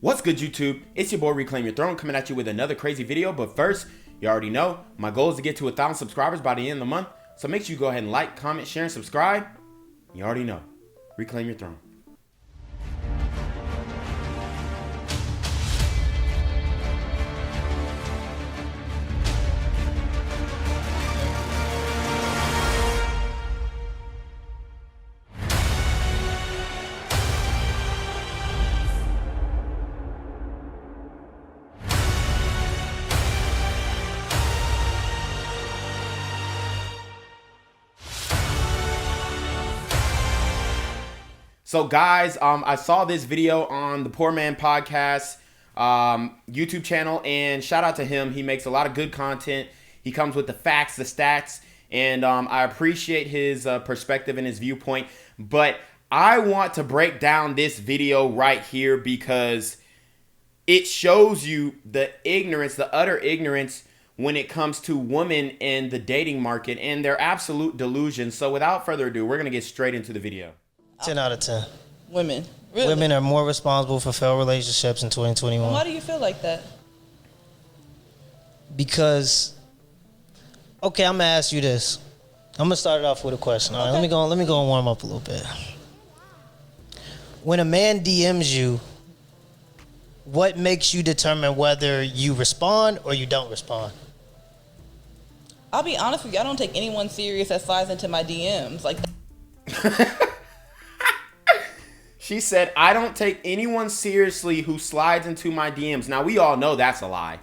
What's good, YouTube? It's your boy Reclaim Your Throne coming at you with another crazy video. But first, you already know my goal is to get to 1,000 subscribers by the end of the month. So make sure you go ahead and like, comment, share, and subscribe. You already know. Reclaim your throne. So guys, I saw this video on the Poor Man Podcast YouTube channel, and shout out to him. He makes a lot of good content. He comes with the facts, the stats, and I appreciate his perspective and his viewpoint. But I want to break down this video right here because it shows you the ignorance, the utter ignorance when it comes to women in the dating market and their absolute delusion. So without further ado, we're going to get straight into the video. 10 out of 10. Women. Really? Women are more responsible for failed relationships in 2021. Why do you feel like that? Because, okay, I'm going to ask you this. I'm going to start it off with a question. All right, let me go and warm up a little bit. When a man DMs you, what makes you determine whether you respond or you don't respond? I'll be honest with you, I don't take anyone serious that slides into my DMs. Like She said, I don't take anyone seriously who slides into my DMs. Now, we all know that's a lie.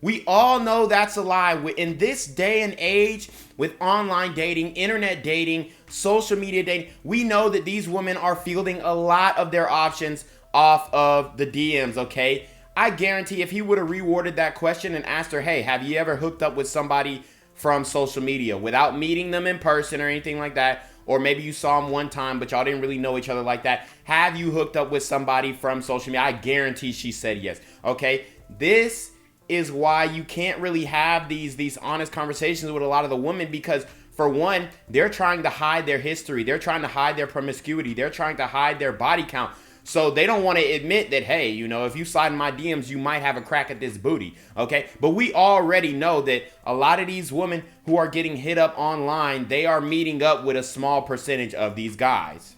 We all know that's a lie. In this day and age, with online dating, internet dating, social media dating, we know that these women are fielding a lot of their options off of the DMs, okay? I guarantee if he would have reworded that question and asked her, hey, have you ever hooked up with somebody from social media without meeting them in person or anything like that? Or maybe you saw them one time, but y'all didn't really know each other like that. Have you hooked up with somebody from social media? I guarantee she said yes. Okay, this is why you can't really have these honest conversations with a lot of the women, because for one, they're trying to hide their history. They're trying to hide their promiscuity. They're trying to hide their body count. So they don't want to admit that, hey, you know, if you slide in my DMs, you might have a crack at this booty, okay? But we already know that a lot of these women who are getting hit up online, they are meeting up with a small percentage of these guys.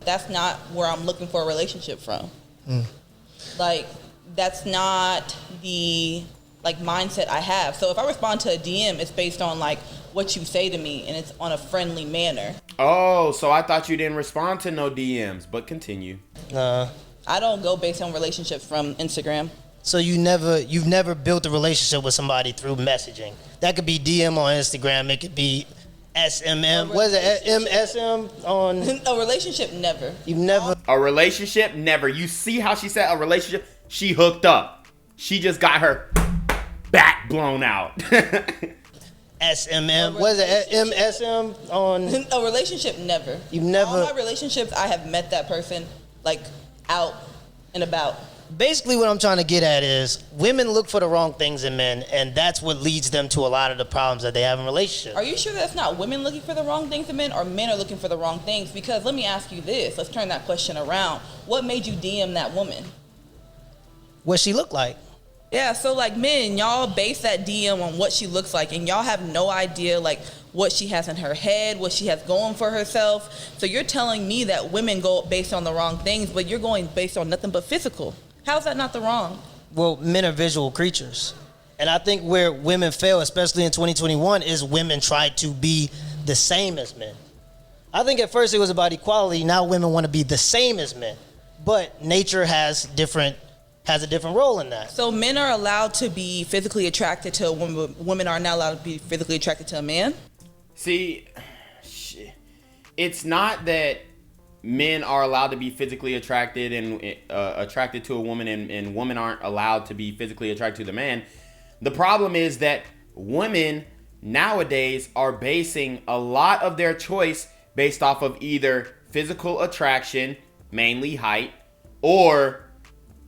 that's not where I'm looking for a relationship from. Like, that's not the mindset I have. So if I respond to a DM, it's based on what you say to me, and it's on a friendly manner. Oh, so I thought you didn't respond to no DMs, but continue. I don't go based on relationships from Instagram. So you've never built a relationship with somebody through messaging. That could be DM on Instagram. It could be SMM. What is it? MSM on. A relationship, never. You've never. A relationship, never. You see how she said a relationship? She hooked up. She just got her back blown out. SMM. What is it? MSM on. A relationship, never. You've never. All my relationships, I have met that person out and about. Basically, what I'm trying to get at is women look for the wrong things in men, and that's what leads them to a lot of the problems that they have in relationships. Are you sure that's not women looking for the wrong things in men, or men are looking for the wrong things? Because let me ask you this. Let's turn that question around. What made you DM that woman? What she looked like. Yeah, so men, y'all base that DM on what she looks like, and y'all have no idea what she has in her head, what she has going for herself. So you're telling me that women go based on the wrong things, but you're going based on nothing but physical. How's that not the wrong? Well, men are visual creatures. And I think where women fail, especially in 2021, is women try to be the same as men. I think at first it was about equality. Now women want to be the same as men. But nature has a different role in that. So men are allowed to be physically attracted to a woman. Women are not allowed to be physically attracted to a man? See, it's not that men are allowed to be physically attracted and attracted to a woman, and women aren't allowed to be physically attracted to the man. The problem is that women nowadays are basing a lot of their choice based off of either physical attraction, mainly height, or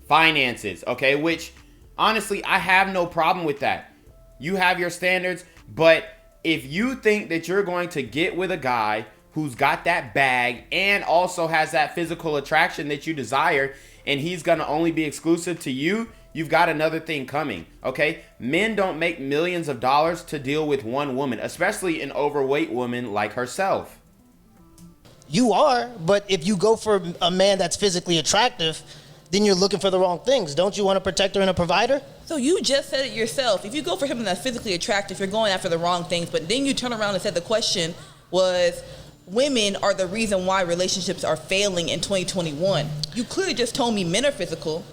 finances, okay? Which, honestly, I have no problem with that. You have your standards, but if you think that you're going to get with a guy who's got that bag and also has that physical attraction that you desire, and he's gonna only be exclusive to you, you've got another thing coming, okay? Men don't make millions of dollars to deal with one woman, especially an overweight woman like herself. You are, but if you go for a man that's physically attractive, then you're looking for the wrong things. Don't you want a protector and a provider? So you just said it yourself. If you go for something that's physically attractive, you're going after the wrong things. But then you turn around and said the question was, women are the reason why relationships are failing in 2021. You clearly just told me men are physical.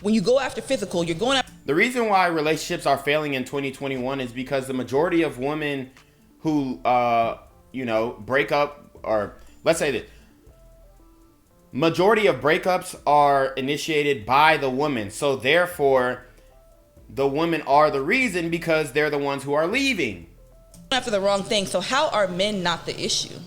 When you go after physical, you're going after... The reason why relationships are failing in 2021 is because the majority of women who, break up, or let's say that majority of breakups are initiated by the woman. So therefore, the women are the reason because they're the ones who are leaving. After the wrong thing. So how are men not the issue?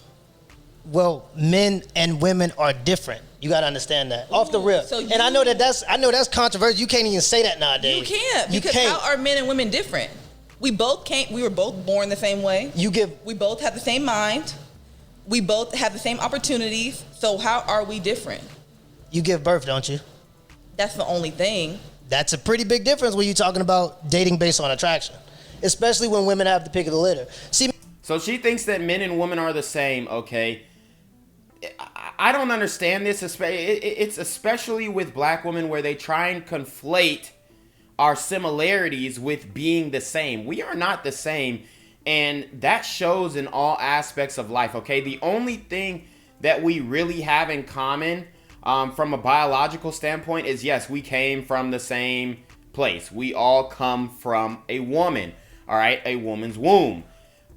Well, men and women are different. You gotta understand that. Off the rip. So and I know that's controversial. You can't even say that nowadays. You can't. Because how are men and women different? We were both born the same way. We both have the same mind. We both have the same opportunities. So how are we different? You give birth, don't you? That's the only thing. That's a pretty big difference when you're talking about dating based on attraction, especially when women have the pick of the litter. See, so she thinks that men and women are the same, okay? I don't understand this. It's especially with black women where they try and conflate our similarities with being the same. We are not the same, and that shows in all aspects of life, okay? The only thing that we really have in common from a biological standpoint is, yes, we came from the same place. We all come from a woman, all right? A woman's womb.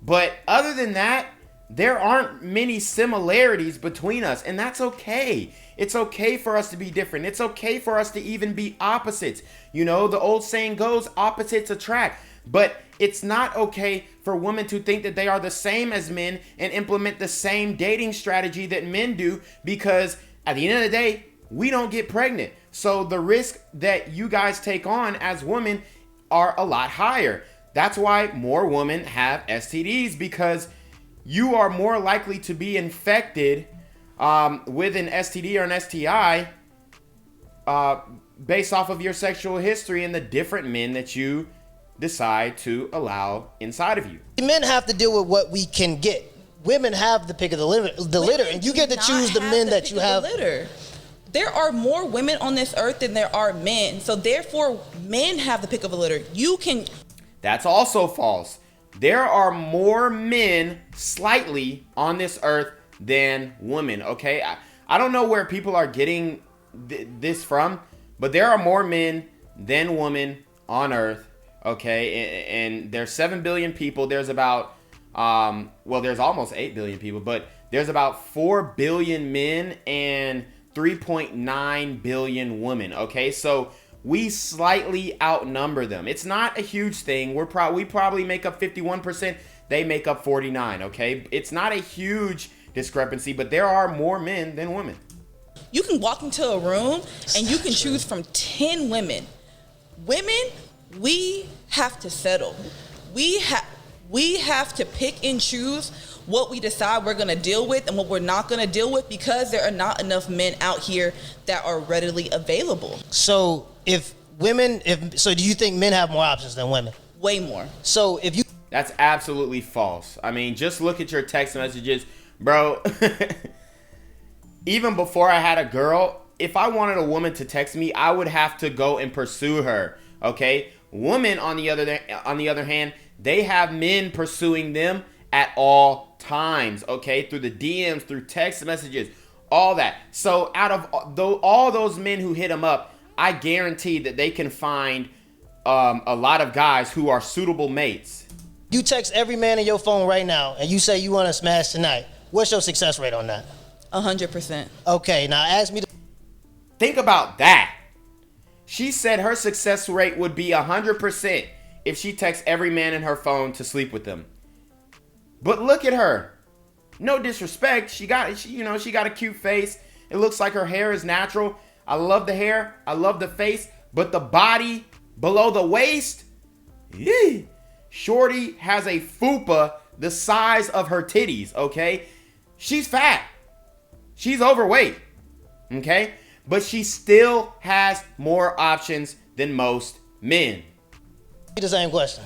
But other than that, there aren't many similarities between us, and that's okay. It's okay for us to be different. It's okay for us to even be opposites. You know, the old saying goes, opposites attract. But it's not okay for women to think that they are the same as men and implement the same dating strategy that men do, because at the end of the day, we don't get pregnant. So the risk that you guys take on as women are a lot higher. That's why more women have STDs, because you are more likely to be infected with an STD or an STI based off of your sexual history and the different men that you decide to allow inside of you. Men have to deal with what we can get. Women have the pick of the litter, and you get to choose the men that you have. There are more women on this earth than there are men, so therefore men have the pick of the litter. That's also false. There are more men slightly on this earth than women, okay? I don't know where people are getting this from, but there are more men than women on earth, okay? And there's 7 billion people. There's about, there's almost 8 billion people, but there's about 4 billion men and 3.9 billion women, okay? So we slightly outnumber them. It's not a huge thing. We probably make up 51%. They make up 49%, okay? It's not a huge discrepancy, but there are more men than women. You can walk into a room and you can choose from 10 women. Women, we have to settle. We have to pick and choose what we decide we're going to deal with and what we're not going to deal with, because there are not enough men out here that are readily available. So do you think men have more options than women? Way more. So That's absolutely false. I mean, just look at your text messages, bro. Even before I had a girl, if I wanted a woman to text me, I would have to go and pursue her, okay? Women, on the other hand, they have men pursuing them at all times, okay? Through the DMs, through text messages, all that. So out of all those men who hit them up, I guarantee that they can find a lot of guys who are suitable mates. You text every man in your phone right now and you say you want to smash tonight. What's your success rate on that? 100%. Okay, now ask me. Think about that. She said her success rate would be 100% if she texts every man in her phone to sleep with them. But look at her. No disrespect. She got a cute face. It looks like her hair is natural. I love the hair. I love the face. But the body below the waist, yee. Shorty has a fupa the size of her titties, okay? She's fat. She's overweight, okay? but she still has more options than most men. The same question.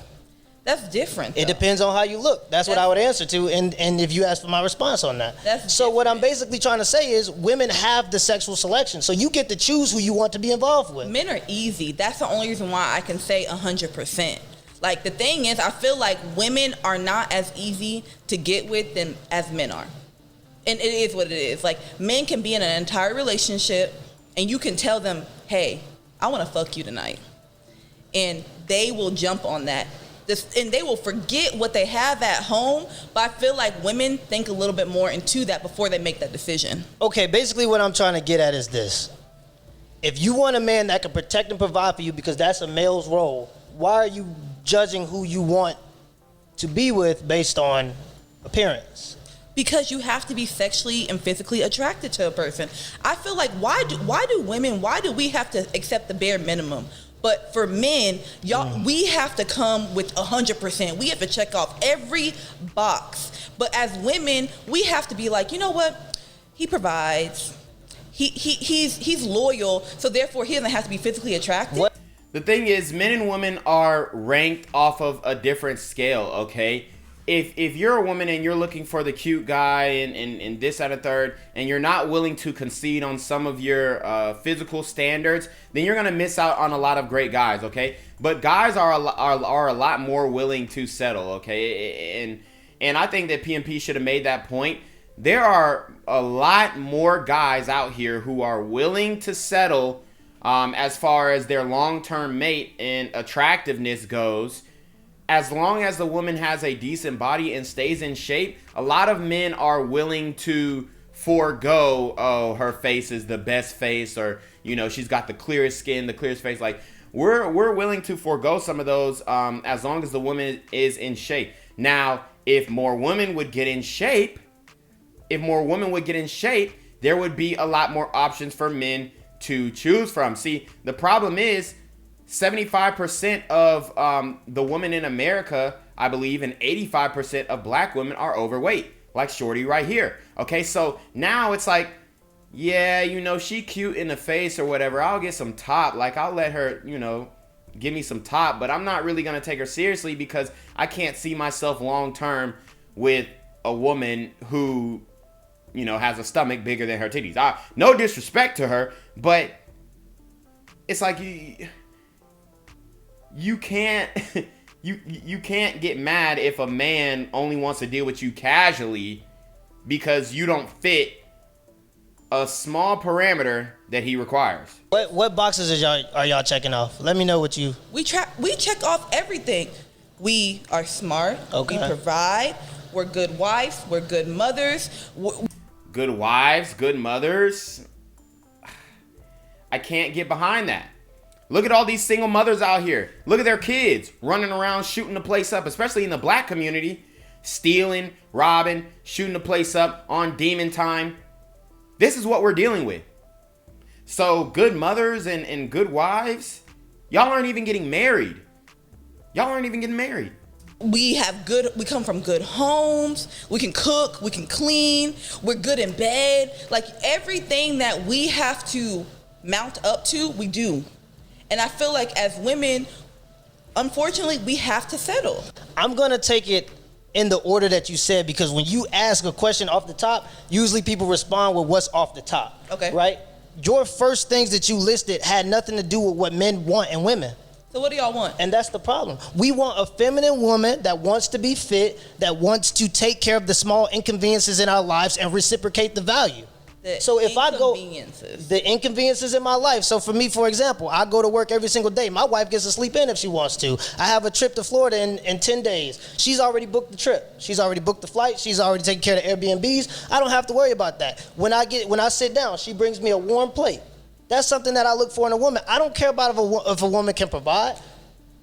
That's different. It depends on how you look. That's what I would answer to, and if you ask for my response on that. That's so what I'm different. basically trying to say is women have the sexual selection, so you get to choose who you want to be involved with. Men are easy. That's the only reason why I can say 100%. Like, the thing is, I feel like women are not as easy to get with than as men are. And it is what it is. Like, men can be in an entire relationship and you can tell them, hey, I want to fuck you tonight. And they will jump on that. And they will forget what they have at home, but I feel like women think a little bit more into that before they make that decision. Okay, basically what I'm trying to get at is this. If you want a man that can protect and provide for you because that's a male's role, why are you judging who you want to be with based on appearance? Because you have to be sexually and physically attracted to a person. I feel like why do we have to accept the bare minimum? But for men, y'all, we have to come with 100%. We have to check off every box. But as women, we have to be like, you know what? He provides. He's loyal, so therefore he doesn't have to be physically attractive. What? The thing is, men and women are ranked off of a different scale, okay? If you're a woman and you're looking for the cute guy and this, that, and third, and you're not willing to concede on some of your physical standards, then you're gonna miss out on a lot of great guys, okay? But guys are a lot more willing to settle, okay? And I think that PMP should have made that point. There are a lot more guys out here who are willing to settle as far as their long-term mate and attractiveness goes. As long as the woman has a decent body and stays in shape, a lot of men are willing to forego, oh, her face is the best face, or, you know, she's got the clearest skin, the clearest face. Like, we're willing to forego some of those as long as the woman is in shape. Now, if more women would get in shape, there would be a lot more options for men to choose from. See, the problem is 75% of the women in America, I believe, and 85% of black women are overweight, like Shorty right here. Okay, so now it's like, yeah, you know, she cute in the face or whatever. I'll get some top. Like, I'll let her, you know, give me some top, but I'm not really going to take her seriously because I can't see myself long term with a woman who, you know, has a stomach bigger than her titties. No disrespect to her, but it's like you can't you can't get mad if a man only wants to deal with you casually because you don't fit a small parameter that he requires. What boxes are y'all checking off? Let me know what you... We check off everything. We are smart. Okay. We provide. We're good wives. We're good mothers. Good wives, good mothers. I can't get behind that. Look at all these single mothers out here. Look at their kids running around shooting the place up, especially in the black community. Stealing, robbing, shooting the place up on demon time. This is what we're dealing with. So good mothers and good wives, y'all aren't even getting married. We come from good homes. We can cook, we can clean, we're good in bed. Like, everything that we have to mount up to, we do. And I feel like as women, unfortunately, we have to settle. I'm going to take it in the order that you said, because when you ask a question off the top, usually people respond with what's off the top. Okay. Right? Your first things that you listed had nothing to do with what men want in women. So what do y'all want? And that's the problem. We want a feminine woman that wants to be fit, that wants to take care of the small inconveniences in our lives and reciprocate the value. So if I go, the inconveniences in my life. So for me, for example, I go to work every single day. My wife gets to sleep in if she wants to. I have a trip to Florida in 10 days. She's already booked the trip. She's already booked the flight. She's already taken care of the Airbnbs. I don't have to worry about that. When I sit down, she brings me a warm plate. That's something that I look for in a woman. I don't care about if a woman can provide.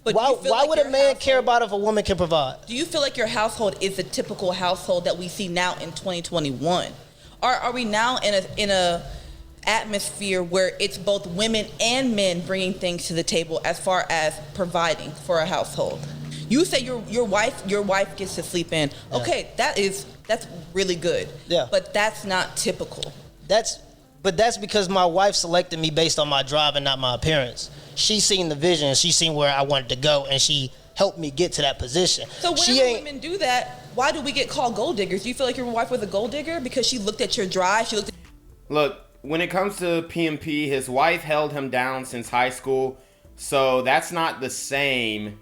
But why would a man care about if a woman can provide? Do you feel like your household is the typical household that we see now in 2021? Are we now in a atmosphere where it's both women and men bringing things to the table as far as providing for a household? You say your wife gets to sleep in. Yeah. Okay, that's really good. Yeah. But that's not typical. But that's because my wife selected me based on my drive and not my appearance. She seen the vision, she seen where I wanted to go, and she helped me get to that position. So whenever women do that, why do we get called gold diggers? Do you feel like your wife was a gold digger because she looked at your drive? Look, when it comes to PMP, his wife held him down since high school, so that's not the same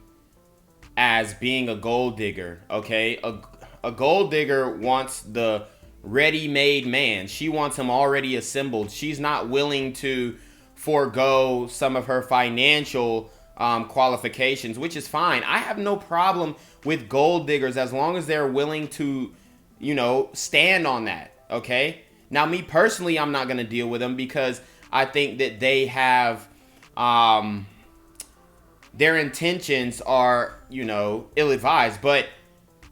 as being a gold digger, okay? A gold digger wants the ready-made man. She wants him already assembled. She's not willing to forego some of her financial qualifications, which is fine. I have no problem with gold diggers as long as they're willing to, you know, stand on that, okay? Now, me personally, I'm not going to deal with them because I think that they have, their intentions are, you know, ill-advised. But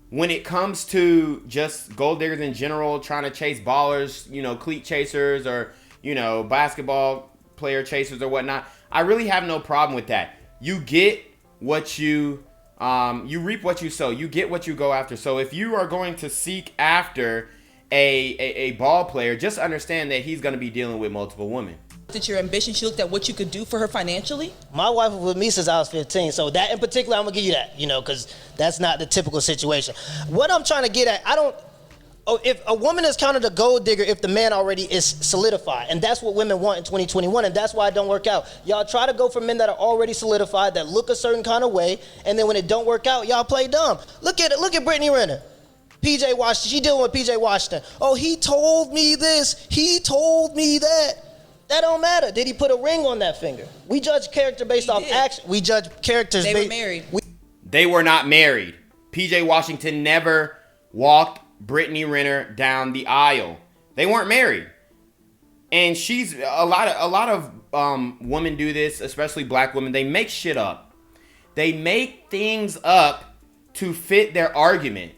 when it comes to just gold diggers in general, trying to chase ballers, you know, cleat chasers or, you know, basketball player chasers or whatnot, I really have no problem with that. You get what you reap what you sow. You get what you go after. So if you are going to seek after a ball player, just understand that he's going to be dealing with multiple women. At your ambition, she looked at what you could do for her financially. My wife was with me since I was 15, so that in particular, I'm gonna give you that, you know, because that's not the typical situation. What I'm trying to get at, if a woman is counted a gold digger if the man already is solidified, and that's what women want in 2021, and that's why it don't work out. Y'all try to go for men that are already solidified, that look a certain kind of way, and then when it don't work out, y'all play dumb. Look at Brittany Renner. PJ Washington, she dealing with PJ Washington. Oh, he told me this, he told me that. That don't matter. Did he put a ring on that finger? We judge character based off action. We judge characters. They were married. They were not married. PJ Washington never walked Brittany Renner down the aisle. They weren't married. And she's a lot of women do this, especially black women. They make shit up. They make things up to fit their argument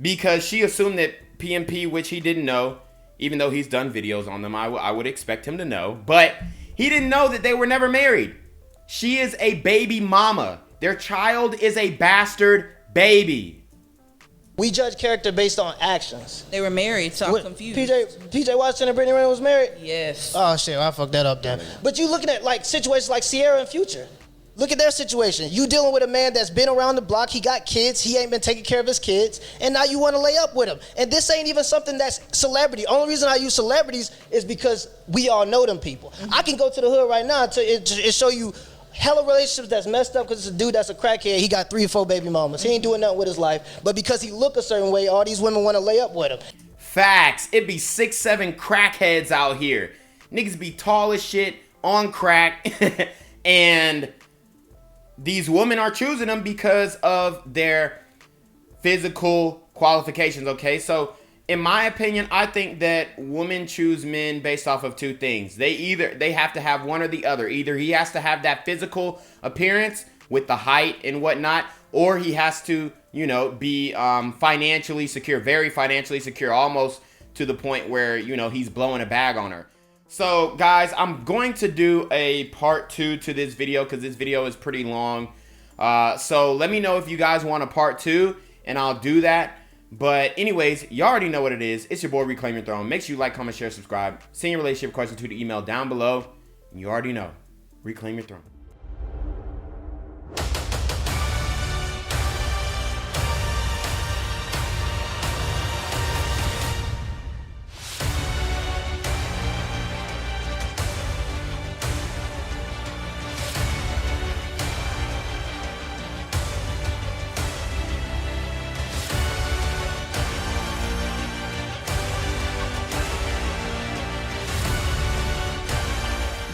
because she assumed that PMP, which he didn't know, even though he's done videos on them, I would expect him to know. But he didn't know that they were never married. She is a baby mama. Their child is a bastard baby. We judge character based on actions. They were married, so I'm confused. PJ Washington and Brittany Renner was married? Yes. Oh, shit, I fucked that up then. But you looking at like situations like Sierra and Future. Look at their situation. You dealing with a man that's been around the block. He got kids. He ain't been taking care of his kids. And now you want to lay up with him. And this ain't even something that's celebrity. Only reason I use celebrities is because we all know them people. Mm-hmm. I can go to the hood right now and show you hella relationships that's messed up because it's a dude that's a crackhead. He got 3 or 4 baby mamas. He ain't doing nothing with his life. But because he look a certain way, all these women want to lay up with him. Facts. It be 6, 7 crackheads out here. Niggas be tall as shit, on crack. And these women are choosing them because of their physical qualifications, okay? So, in my opinion, I think that women choose men based off of 2 things. They have to have one or the other. Either he has to have that physical appearance with the height and whatnot, or he has to, you know, be financially secure, very financially secure, almost to the point where, you know, he's blowing a bag on her. So, guys, I'm going to do a part 2 to this video because this video is pretty long. So, let me know if you guys want a part 2, and I'll do that. But anyways, you already know what it is. It's your boy, Reclaim Your Throne. Make sure you like, comment, share, subscribe. Send your relationship question to the email down below. And you already know. Reclaim your throne.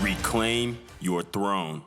Reclaim your throne.